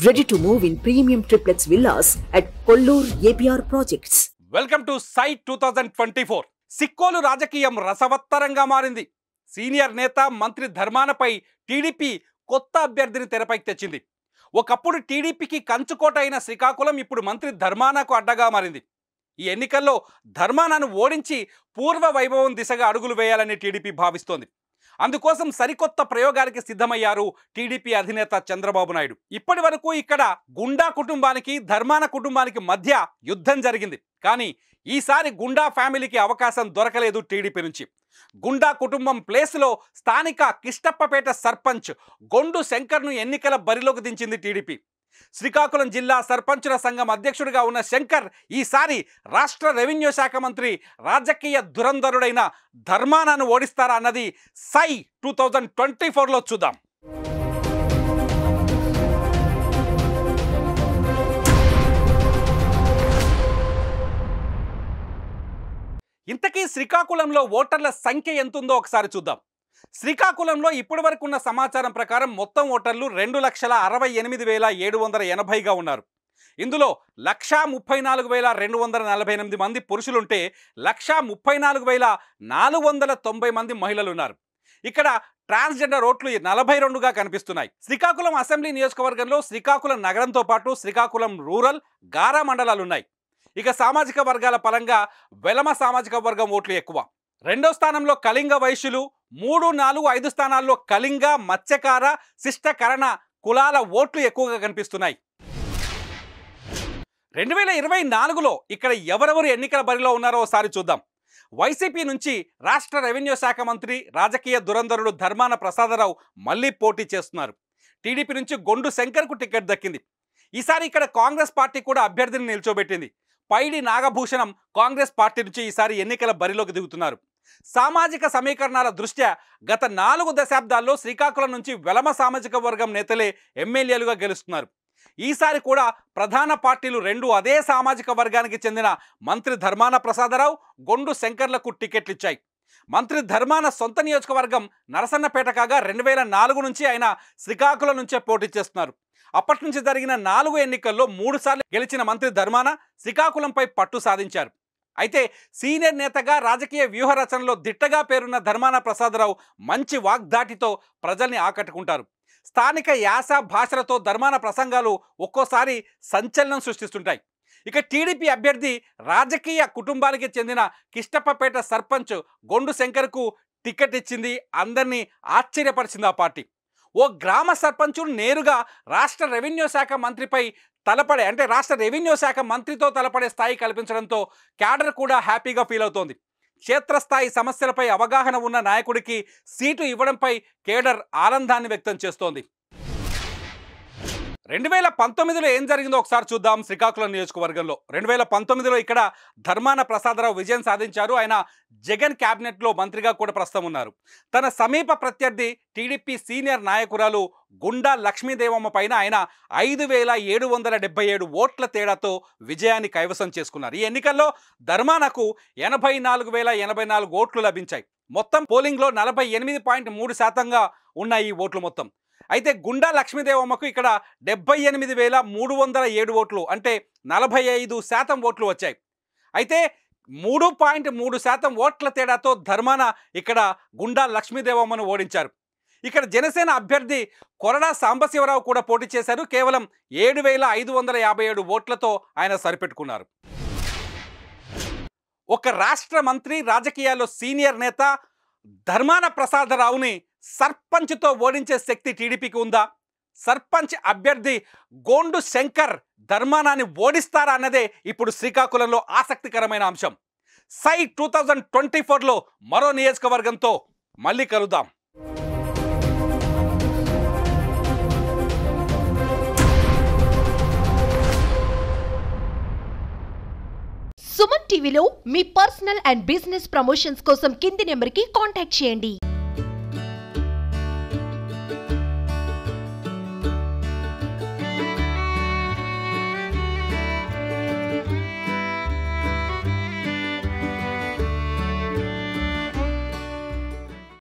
Ready to move in premium triplex villas at Kollur APR Projects. Welcome to site 2024. Sikkolu రాజకీయం రసవత్తరంగా మారింది. Senior నేత మంత్రి ధర్మానపై టీడీపీ కొత్త అభ్యర్థిని తెరపైకి తెచ్చింది. ఒకప్పుడు టీడీపీకి కంచుకోట అయిన శ్రీకాకుళం ఇప్పుడు మంత్రి ధర్మానకు అడ్డగా మారింది. ఈ ఎన్నికల్లో ధర్మానను ఓడించి పూర్వ వైభవం దిశగా అడుగులు వేయాలని టీడీపీ భావిస్తోంది. అందుకోసం సరికొత్త ప్రయోగానికి సిద్ధమయ్యారు టీడీపీ అధినేత చంద్రబాబు నాయుడు. ఇప్పటి వరకు ఇక్కడ గుండా కుటుంబానికి ధర్మాన కుటుంబానికి మధ్య యుద్ధం జరిగింది. కానీ ఈసారి గుండా ఫ్యామిలీకి అవకాశం దొరకలేదు టీడీపీ నుంచి. గుండా కుటుంబం ప్లేస్లో స్థానిక కిష్టప్పపేట సర్పంచ్ గొండు శంకర్ను ఎన్నికల బరిలోకి దించింది టీడీపీ. శ్రీకాకుళం జిల్లా సర్పంచుల సంఘం అధ్యక్షుడిగా ఉన్న శంకర్ ఈసారి రాష్ట్ర రెవెన్యూ శాఖ మంత్రి రాజకీయ దురంధరుడైన ధర్మానను ఓడిస్తారా అన్నది సై 2024లో చూద్దాం. ఇంతకీ శ్రీకాకుళంలో ఓటర్ల సంఖ్య ఎంతుందో ఒకసారి చూద్దాం. శ్రీకాకుళంలో ఇప్పటి వరకు ఉన్న సమాచారం ప్రకారం మొత్తం ఓటర్లు 2,68,780గా ఉన్నారు. ఇందులో 1,34,248 మంది పురుషులుంటే 1,34,490 మంది మహిళలు ఉన్నారు. ఇక్కడ ట్రాన్స్జెండర్ ఓట్లు 42గా కనిపిస్తున్నాయి. శ్రీకాకుళం అసెంబ్లీ నియోజకవర్గంలో శ్రీకాకుళం నగరంతో పాటు శ్రీకాకుళం రూరల్, గారా మండలాలున్నాయి. ఇక సామాజిక వర్గాల పరంగా వెలమ సామాజిక వర్గం ఓట్లు ఎక్కువ. రెండో స్థానంలో కళింగ వైశ్యులు, 3, 4, 5 స్థానాల్లో కళింగ, మత్స్యకార, శిష్టకరణ కులాల ఓట్లు ఎక్కువగా కనిపిస్తున్నాయి. 2024లో ఇక్కడ ఎవరెవరు ఎన్నికల బరిలో ఉన్నారో ఒకసారి చూద్దాం. వైసీపీ నుంచి రాష్ట్ర రెవెన్యూ శాఖ మంత్రి రాజకీయ దురంధరుడు ధర్మాన ప్రసాదరావు మళ్లీ పోటీ చేస్తున్నారు. టీడీపీ నుంచి గొండు శంకర్కు టికెట్ దక్కింది. ఈసారి ఇక్కడ కాంగ్రెస్ పార్టీ కూడా అభ్యర్థిని నిల్చోబెట్టింది. పైడి నాగభూషణం కాంగ్రెస్ పార్టీ నుంచి ఈసారి ఎన్నికల బరిలోకి దిగుతున్నారు. సామాజిక సమీకరణాల దృష్ట్యా గత 4 దశాబ్దాల్లో శ్రీకాకుళం నుంచి వెలమ సామాజిక వర్గం నేతలే ఎమ్మెల్యేలుగా గెలుస్తున్నారు. ఈసారి కూడా ప్రధాన పార్టీలు 2 అదే సామాజిక వర్గానికి చెందిన మంత్రి ధర్మాన ప్రసాదరావు, గొండు శంకర్లకు టికెట్లు ఇచ్చాయి. మంత్రి ధర్మాన సొంత నియోజకవర్గం నరసన్నపేట కాగా 2004 నుంచి ఆయన శ్రీకాకుళం నుంచే పోటీ చేస్తున్నారు. అప్పటి నుంచి జరిగిన 4 ఎన్నికల్లో 3 సార్లు గెలిచిన మంత్రి ధర్మాన శ్రీకాకుళంపై పట్టు సాధించారు. అయితే సీనియర్ నేతగా రాజకీయ వ్యూహ రచనలో దిట్టగా పేరున్న ధర్మాన ప్రసాదరావు మంచి వాగ్దాటితో ప్రజల్ని ఆకట్టుకుంటారు. స్థానిక యాస భాషలతో ధర్మాన ప్రసంగాలు ఒక్కోసారి సంచలనం సృష్టిస్తుంటాయి. ఇక టీడీపీ అభ్యర్థి రాజకీయ కుటుంబానికి చెందిన కిష్టప్పపేట సర్పంచ్ గొండు శంకర్కు టికెట్ ఇచ్చింది. అందరినీ ఆశ్చర్యపరిచింది ఆ పార్టీ. ఓ గ్రామ సర్పంచులు నేరుగా రాష్ట్ర రెవెన్యూ శాఖ మంత్రిపై తలపడే రాష్ట్ర రెవెన్యూ శాఖ మంత్రితో తలపడే స్థాయి కల్పించడంతో క్యాడర్ కూడా హ్యాపీగా ఫీల్ అవుతోంది. క్షేత్రస్థాయి సమస్యలపై అవగాహన ఉన్న నాయకుడికి సీటు ఇవ్వడంపై కేడర్ ఆనందాన్ని వ్యక్తం చేస్తోంది. 2019లో ఏం జరిగిందో ఒకసారి చూద్దాం. శ్రీకాకుళం నియోజకవర్గంలో 2019లో ఇక్కడ ధర్మాన ప్రసాదరావు విజయం సాధించారు. ఆయన జగన్ క్యాబినెట్లో మంత్రిగా కూడా ప్రస్తుతం ఉన్నారు. తన సమీప ప్రత్యర్థి టీడీపీ సీనియర్ నాయకురాలు గుండా లక్ష్మీదేవమ్మ పైన ఆయన 5,777 ఓట్ల తేడాతో విజయాన్ని కైవసం చేసుకున్నారు. ఈ ఎన్నికల్లో ధర్మానకు 84,084 ఓట్లు లభించాయి. మొత్తం పోలింగ్లో 48.3%గా ఉన్నాయి ఈ ఓట్లు మొత్తం. అయితే గుండా లక్ష్మీదేవమ్మకు ఇక్కడ 78,307 ఓట్లు అంటే 45% ఓట్లు వచ్చాయి. అయితే 3.3% ఓట్ల తేడాతో ధర్మాన ఇక్కడ గుండా లక్ష్మీదేవమ్మను ఓడించారు. ఇక్కడ జనసేన అభ్యర్థి కొరడా సాంబశివరావు కూడా పోటీ చేశారు. కేవలం 7,557 ఓట్లతో ఆయన సరిపెట్టుకున్నారు. ఒక రాష్ట్ర మంత్రి, రాజకీయాల్లో సీనియర్ నేత ధర్మాన ప్రసాదరావుని సర్పంచ్తో ఓడించే శక్తి టీడీపీకి ఉందా? సర్పంచ్ అభ్యర్థి గోండు శంకర్ ధర్మానాన్ని ఓడిస్తారా అన్నదే ఇప్పుడు శ్రీకాకుళంలో ఆసక్తికరమైన అంశం. సై 2024లో మరో నియోజకవర్గంతో మళ్ళీ కలుద్దాం. సుమన్ టీవీలో మీ పర్సనల్ అండ్ బిజినెస్ ప్రమోషన్స్ కోసం కింది నెంబర్కి కాంటాక్ట్ చేయండి.